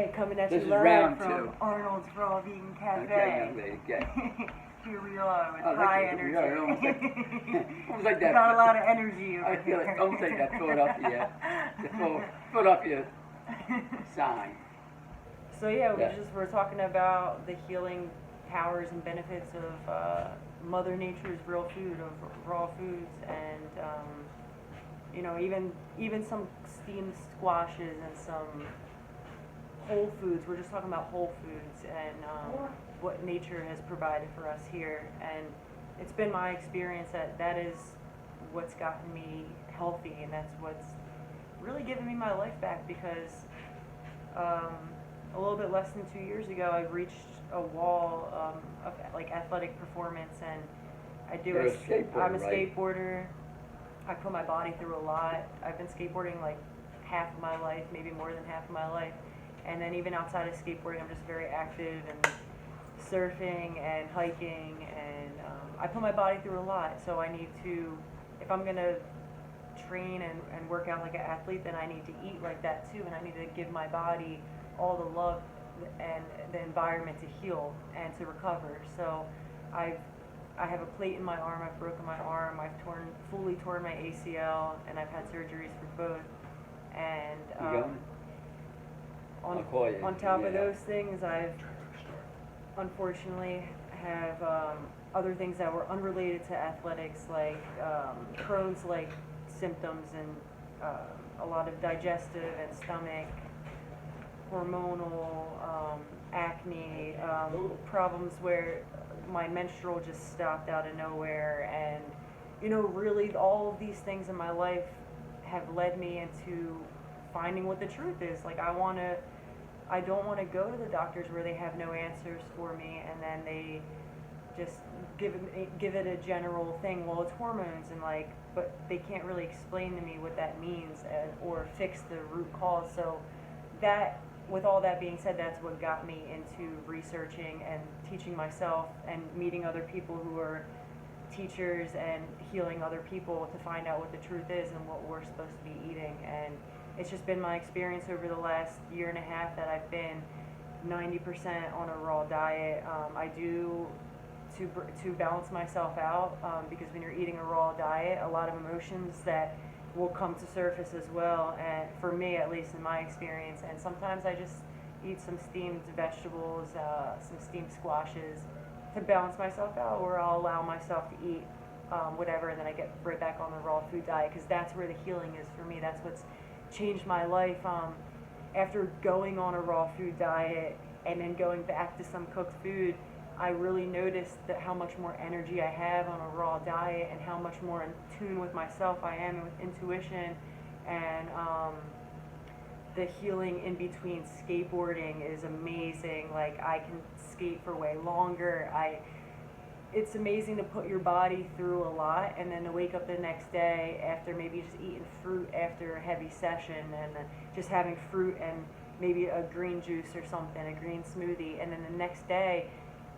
Hey, coming at This you is live round from two. Arnold's Raw Vegan Cafe. Okay. Here we are with Oh, high that's- energy. yeah, almost like We that. got a lot of energy over I feel here. it. Don't take that foot off your, foot off your sign. So yeah, Yeah. we're talking about the healing powers and benefits of Mother Nature's real food, of raw foods, and you know, even some steamed squashes and some whole foods. We're just talking about whole foods and what nature has provided for us here. And it's been my experience that is what's gotten me healthy, and that's what's really given me my life back, because a little bit less than 2 years ago, I reached a wall of like athletic performance, and You're a skateboarder, I'm a right? skateboarder. I put my body through a lot. I've been skateboarding like half of my life, maybe more than half of my life. And then even outside of skateboarding, I'm just very active and surfing and hiking, and I put my body through a lot. So I need to, if I'm gonna train and work out like an athlete, then I need to eat like that too, and I need to give my body all the love and the environment to heal and to recover. So I have a plate in my arm. I've broken my arm. I've fully torn my ACL, and I've had surgeries for both. And You going? I'll call you. on top of Yeah. those things, I've unfortunately have other things that were unrelated to athletics, like Crohn's like symptoms, and a lot of digestive and stomach, hormonal, acne, problems where my menstrual just stopped out of nowhere. And you know, really all of these things in my life have led me into finding what the truth is. Like I don't want to go to the doctors where they have no answers for me, and then they just give it a general thing. Well, it's hormones, and like, but they can't really explain to me what that means, or fix the root cause. So that, with all that being said, that's what got me into researching and teaching myself and meeting other people who are teachers and healing other people to find out what the truth is and what we're supposed to be eating. And it's just been my experience over the last year and a half that I've been 90% on a raw diet. I do to balance myself out, because when you're eating a raw diet, a lot of emotions that will come to surface as well, and for me, at least in my experience. And sometimes I just eat some steamed vegetables, some steamed squashes to balance myself out, or I'll allow myself to eat whatever, and then I get right back on the raw food diet, because that's where the healing is for me. That's what's changed my life. After going on a raw food diet and then going back to some cooked food, I really noticed that how much more energy I have on a raw diet, and how much more in tune with myself I am, and with intuition. And the healing in between skateboarding is amazing. Like, I can skate for way longer. It's amazing to put your body through a lot, and then to wake up the next day after maybe just eating fruit after a heavy session, and just having fruit and maybe a green juice or something, a green smoothie. And then the next day,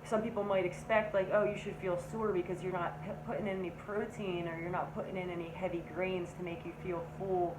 some people might expect, like, oh, you should feel sore because you're not putting in any protein, or you're not putting in any heavy grains to make you feel full.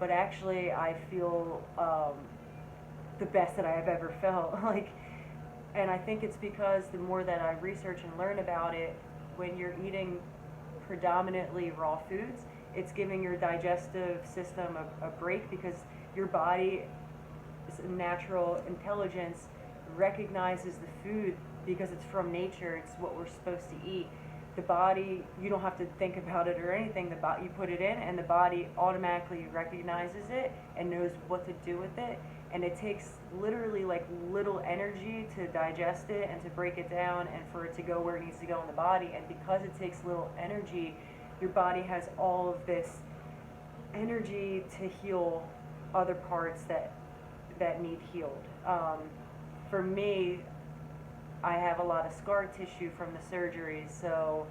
But actually, I feel the best that I have ever felt. And I think it's because the more that I research and learn about it, when you're eating predominantly raw foods, it's giving your digestive system a break, because your body's natural intelligence recognizes the food because it's from nature. It's what we're supposed to eat. The body, you don't have to think about it or anything. You put it in, and the body automatically recognizes it and knows what to do with it. And it takes literally like little energy to digest it and to break it down and for it to go where it needs to go in the body. And because it takes little energy, your body has all of this energy to heal other parts that need healed. For me, I have a lot of scar tissue from the surgeries, so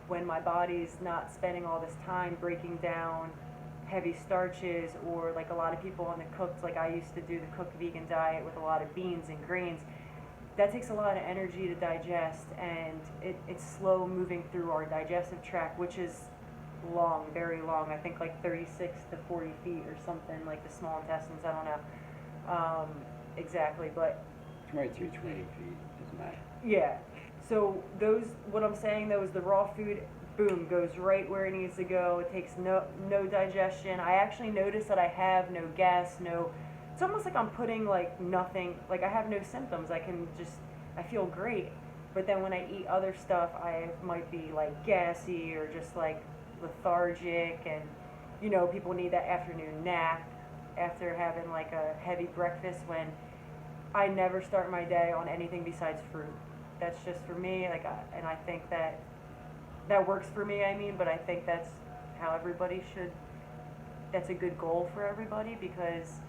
when my body's not spending all this time breaking down heavy starches, or like a lot of people on the cooked, like I used to do the cooked vegan diet with a lot of beans and grains, that takes a lot of energy to digest, and it's slow moving through our digestive tract, which is long, very long. I think like 36 to 40 feet or something, like the small intestines, I don't know. exactly, but 22, 20 feet, doesn't matter. yeah. So those, what I'm saying though is the raw food, boom, goes right where it needs to go. It takes no digestion. I actually notice that I have no gas, no. It's almost like I'm putting like nothing. Like I have no symptoms. I feel great. But then when I eat other stuff, I might be like gassy or just like lethargic, and people need that afternoon nap after having like a heavy breakfast when I never start my day on anything besides fruit. That's just for me. And I think that works for me. I mean, but I think that's how everybody should. That's a good goal for everybody, because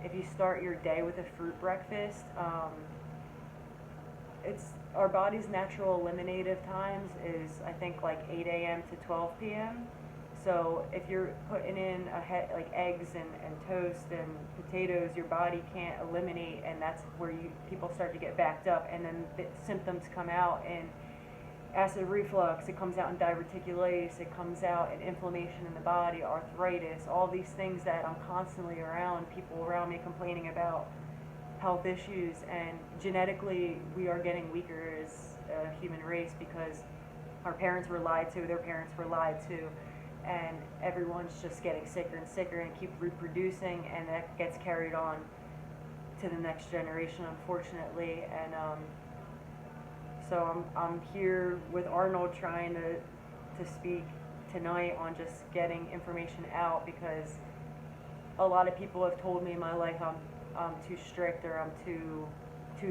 if you start your day with a fruit breakfast, it's our body's natural eliminative times is I think like 8 a.m. to 12 p.m. So if you're putting in like eggs and toast and potatoes, your body can't eliminate, and that's where people start to get backed up, and then the symptoms come out in acid reflux, it comes out in diverticulitis, it comes out in inflammation in the body, arthritis, all these things that I'm constantly around people around me complaining about health issues, and genetically we are getting weaker as a human race because our parents were lied to, their parents were lied to, and everyone's just getting sicker and sicker and keep reproducing, and that gets carried on to the next generation, unfortunately. And so I'm here with Arnold trying to speak tonight on just getting information out, because a lot of people have told me in my life I'm too strict, or I'm too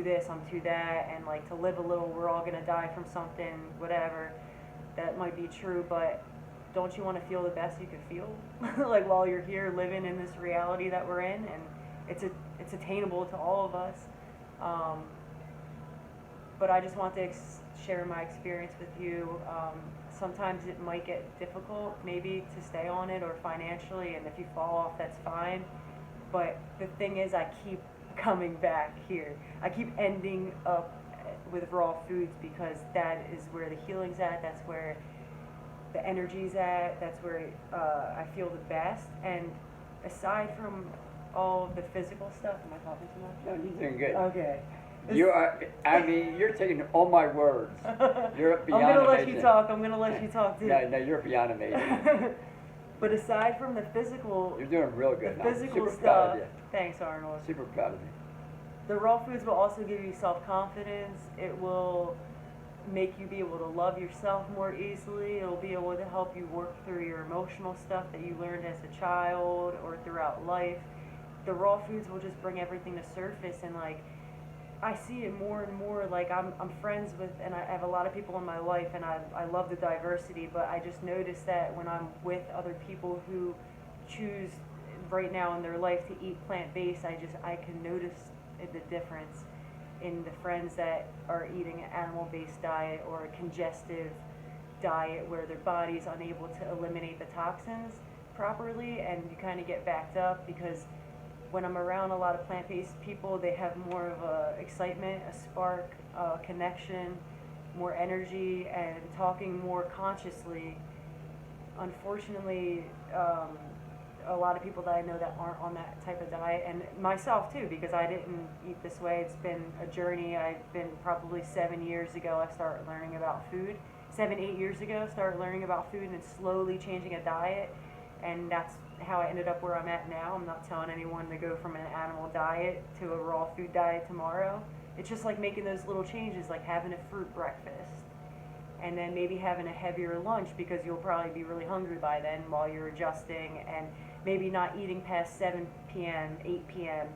this, I'm too that, and like to live a little, we're all gonna die from something, whatever. That might be true, but don't you want to feel the best you could feel? Like while you're here living in this reality that we're in, and it's attainable to all of us. But I just want to share my experience with you. Sometimes it might get difficult maybe to stay on it, or financially, and if you fall off, that's fine. But the thing is, I keep coming back here. I keep ending up with raw foods, because that is where the healing's at, that's where the energy's at, that's where I feel the best. And aside from all of the physical stuff, am I talking too much? No, you're doing good. Okay. You are, I mean, you're taking all my words. You're beyond I'm gonna let amazing. you talk. I'm gonna let you talk too. No, you're beyond amazing. But aside from the physical, You're doing real good. the now. physical Super stuff. proud of you. Thanks, Arnold. Super proud of you. The raw foods will also give you self-confidence. It will make you be able to love yourself more easily. It will be able to help you work through your emotional stuff that you learned as a child or throughout life. The raw foods will just bring everything to surface, and like I see it more and more. Like I'm friends with, and I have a lot of people in my life, and I love the diversity, but I just notice that when I'm with other people who choose right now in their life to eat plant-based, I can notice the difference in the friends that are eating an animal-based diet or a congestive diet where their body's unable to eliminate the toxins properly, and you kind of get backed up. Because when I'm around a lot of plant-based people, they have more of a excitement, a spark, a connection, more energy, and talking more consciously. Unfortunately, a lot of people that I know that aren't on that type of diet, and myself too, because I didn't eat this way. It's been a journey. I've been probably 7 years ago, I started learning about food. 7-8 years ago, started learning about food and slowly changing a diet, and that's how I ended up where I'm at now. I'm not telling anyone to go from an animal diet to a raw food diet tomorrow. It's just like making those little changes, like having a fruit breakfast, and then maybe having a heavier lunch, because you'll probably be really hungry by then while you're adjusting, and maybe not eating past 7 p.m., 8 p.m.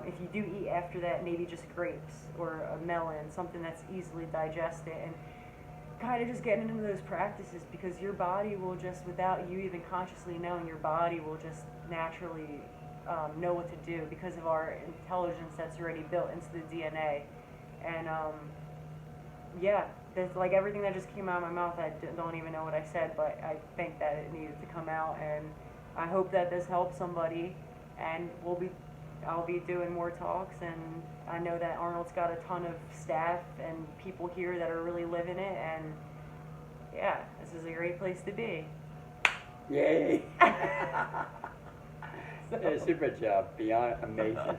If you do eat after that, maybe just grapes or a melon, something that's easily digested, and kind of just getting into those practices, because your body will just, without you even consciously knowing, your body will just naturally know what to do because of our intelligence that's already built into the DNA. And yeah, there's like everything that just came out of my mouth, I don't even know what I said, but I think that it needed to come out, and I hope that this helps somebody. And I'll be doing more talks, and I know that Arnold's got a ton of staff and people here that are really living it, and yeah, this is a great place to be. Yay! Yeah, super job, beyond amazing.